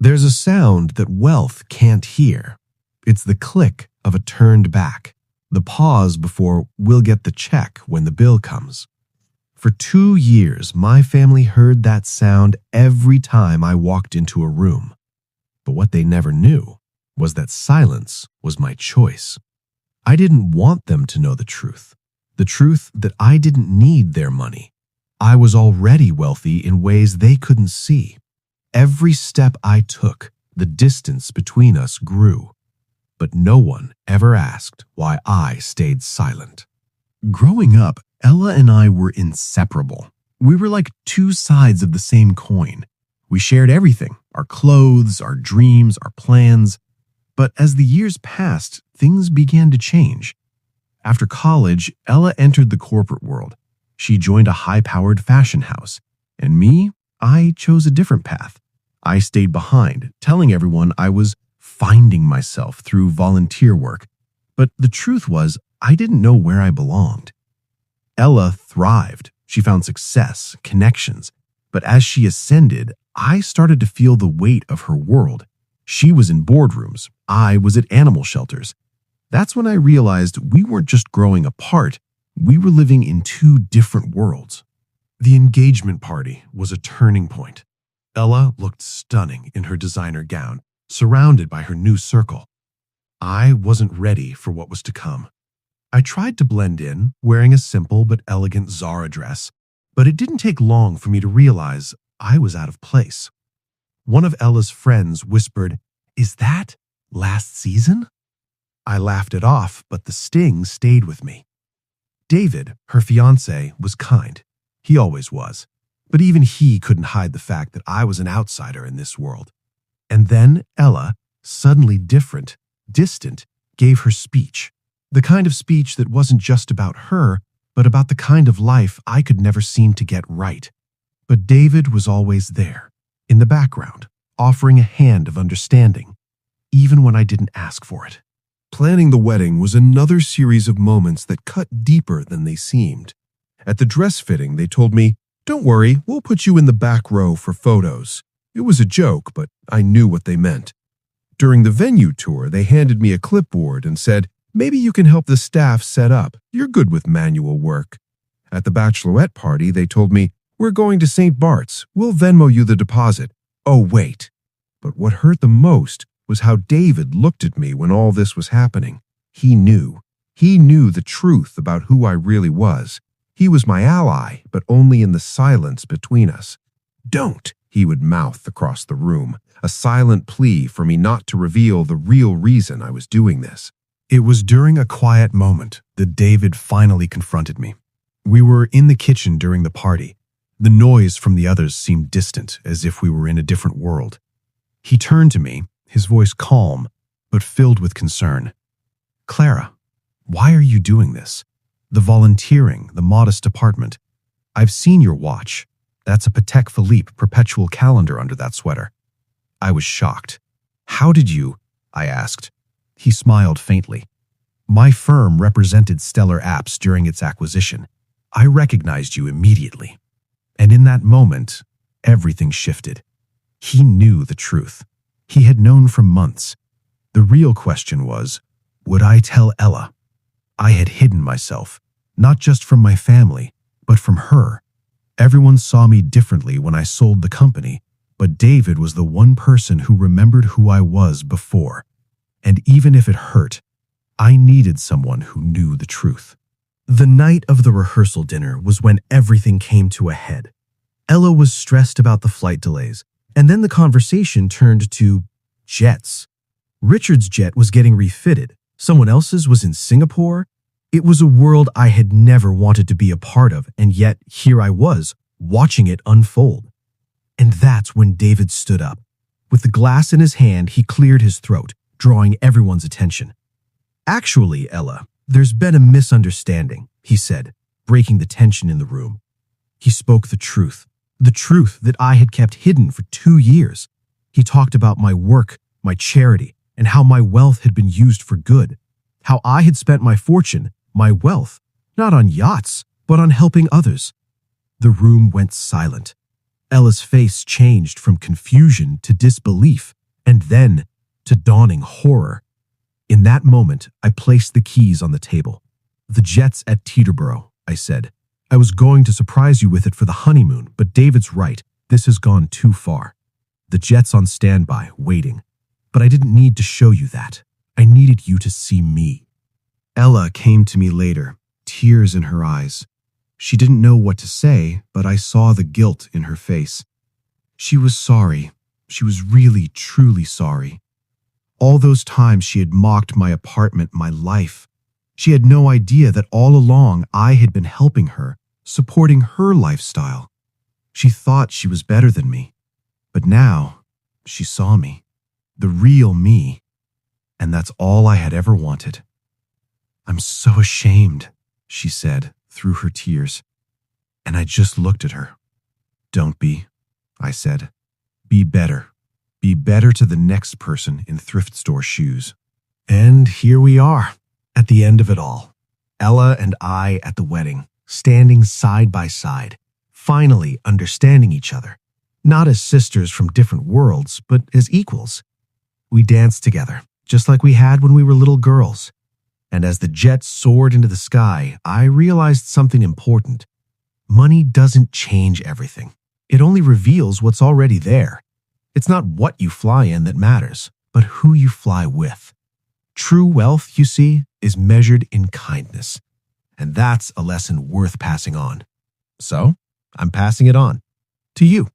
There's a sound that wealth can't hear. It's the click of a turned back, the pause before we'll get the check when the bill comes. For 2 years, my family heard that sound every time I walked into a room. But what they never knew was that silence was my choice. I didn't want them to know the truth that I didn't need their money. I was already wealthy in ways they couldn't see. Every step I took, the distance between us grew. But no one ever asked why I stayed silent. Growing up, Ella and I were inseparable. We were like two sides of the same coin. We shared everything, our clothes, our dreams, our plans. But as the years passed, things began to change. After college, Ella entered the corporate world. She joined a high-powered fashion house. And me, I chose a different path. I stayed behind, telling everyone I was finding myself through volunteer work. But the truth was, I didn't know where I belonged. Ella thrived. She found success, connections. But as she ascended, I started to feel the weight of her world. She was in boardrooms. I was at animal shelters. That's when I realized we weren't just growing apart. We were living in two different worlds. The engagement party was a turning point. Ella looked stunning in her designer gown, surrounded by her new circle. I wasn't ready for what was to come. I tried to blend in, wearing a simple but elegant Zara dress, but it didn't take long for me to realize I was out of place. One of Ella's friends whispered, "Is that last season?" I laughed it off, but the sting stayed with me. David, her fiancé, was kind. He always was. But even he couldn't hide the fact that I was an outsider in this world. And then Ella, suddenly different, distant, gave her speech. The kind of speech that wasn't just about her, but about the kind of life I could never seem to get right. But David was always there, in the background, offering a hand of understanding, even when I didn't ask for it. Planning the wedding was another series of moments that cut deeper than they seemed. At the dress fitting, they told me, "Don't worry, we'll put you in the back row for photos." It was a joke, but I knew what they meant. During the venue tour, they handed me a clipboard and said, "Maybe you can help the staff set up. You're good with manual work." At the bachelorette party, they told me, "We're going to St. Bart's. We'll Venmo you the deposit." Oh, wait. But what hurt the most was how David looked at me when all this was happening. He knew. He knew the truth about who I really was. He was my ally, but only in the silence between us. "Don't," he would mouth across the room, a silent plea for me not to reveal the real reason I was doing this. It was during a quiet moment that David finally confronted me. We were in the kitchen during the party. The noise from the others seemed distant, as if we were in a different world. He turned to me, his voice calm, but filled with concern. "Clara, why are you doing this? The volunteering, the modest apartment. I've seen your watch. That's a Patek Philippe perpetual calendar under that sweater." I was shocked. "How did you?" I asked. He smiled faintly. "My firm represented Stellar Apps during its acquisition. I recognized you immediately." And in that moment, everything shifted. He knew the truth. He had known for months. The real question was, would I tell Ella? I had hidden myself, not just from my family, but from her. Everyone saw me differently when I sold the company, but David was the one person who remembered who I was before. And even if it hurt, I needed someone who knew the truth. The night of the rehearsal dinner was when everything came to a head. Ella was stressed about the flight delays, and then the conversation turned to jets. Richard's jet was getting refitted. Someone else's was in Singapore. It was a world I had never wanted to be a part of, and yet here I was, watching it unfold. And that's when David stood up. With the glass in his hand, he cleared his throat, drawing everyone's attention. "Actually, Ella, there's been a misunderstanding," he said, breaking the tension in the room. He spoke the truth that I had kept hidden for 2 years. He talked about my work, my charity, and how my wealth had been used for good. How I had spent my fortune, my wealth, not on yachts, but on helping others. The room went silent. Ella's face changed from confusion to disbelief, and then to dawning horror. In that moment, I placed the keys on the table. "The jet's at Teterboro," I said. "I was going to surprise you with it for the honeymoon, but David's right. This has gone too far. The jet's on standby, waiting. But I didn't need to show you that. I needed you to see me." Ella came to me later, tears in her eyes. She didn't know what to say, but I saw the guilt in her face. She was sorry. She was really, truly sorry. All those times she had mocked my apartment, my life. She had no idea that all along I had been helping her, supporting her lifestyle. She thought she was better than me. But now, she saw me. The real me. And that's all I had ever wanted. "I'm so ashamed," she said through her tears. And I just looked at her. "Don't be," I said. "Be better. Be better to the next person in thrift store shoes." And here we are, at the end of it all. Ella and I at the wedding, standing side by side, finally understanding each other. Not as sisters from different worlds, but as equals. We danced together, just like we had when we were little girls. And as the jet soared into the sky, I realized something important. Money doesn't change everything. It only reveals what's already there. It's not what you fly in that matters, but who you fly with. True wealth, you see, is measured in kindness. And that's a lesson worth passing on. So, I'm passing it on to you.